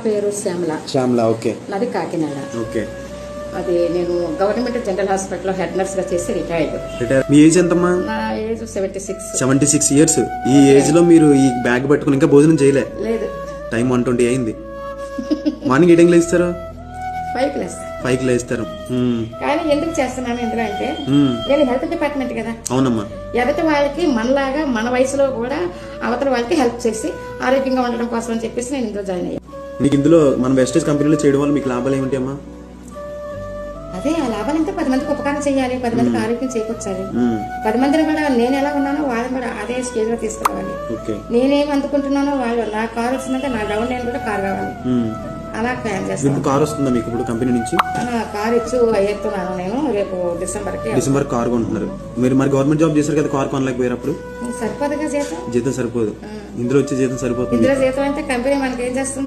పేరు శ్యామల. శ్యామల, ఓకే. నాది కాకినాడ. ఓకే. అది నేను గవర్నమెంట్ జనరల్ హాస్పిటల్లో హెడ్ నర్స్ గా చేసి రిటైర్డ్. మీ ఏజ్ ఎంతమ్మా? నా ఏజ్ 76. 76 ఇయర్స్. ఈ ఏజ్ లో మీరు ఈ బ్యాగ్ పట్టుకుని ఇంకా భోజనం చేయలే? లేదు. టైం 1:20 అయింది. మార్నింగ్ 8 లేస్తారు? 5 లేస్తాను. 5 లేస్తారు. కానీ ఎందుకు చేస్తున్నాను ఇందులో అంటే నేను హెల్త్ డిపార్ట్మెంట్ కదా. అవునమ్మా. ఎదటి వాళ్ళకి మనలాగా మన వయసులో కూడా అవతల వాళ్ళకి హెల్ప్ చేసి ఆరోగ్యంగా ఉండడం కోసం అని చెప్పేసి నేను ఇందులో జాయిన్ అయ్యాను. మీకు ఇందులో మన వెస్టేజ్ కంపెనీలో చేయడం వల్ల మీకు లాభాలు ఏమిటి అమ్మా? అదే ఆ లాభాలంటే 10 మందికి ఉపకారం చేయాలి, 10 మందికి ఆరోగ్యం చేకూర్చాలి, 10 మందిని కూడా నేను ఎలా ఉన్నానో వాళ్ళని కూడా అదే స్టేజ్ లో తీసుకురావాలి. నేనేం అందుకుంటున్నానో వాళ్ళు నా కారు వస్తుందంటే నా డౌన్ లైన్ కూడా కారు కావాలి, అలా ప్లాన్ చేస్తాను. కారు వస్తుందా మీకు ఇప్పుడు కంపెనీ నుంచి? కారు ఇచ్చు ఎత్తున్నాను నేను రేపు డిసెంబర్ కారు కొంటున్నారు. మీరు మరి గవర్నమెంట్ జాబ్ చేశారు కదా, కారు కొనలేకపోయారు అప్పుడు? సరిపోదుగా జీతం. జీతం సరిపోదు. ఇందులో వచ్చే జీతం సరిపోతుంది. ఇందులో జీతం అంటే కంపెనీ మనకి ఏం చేస్తుంది?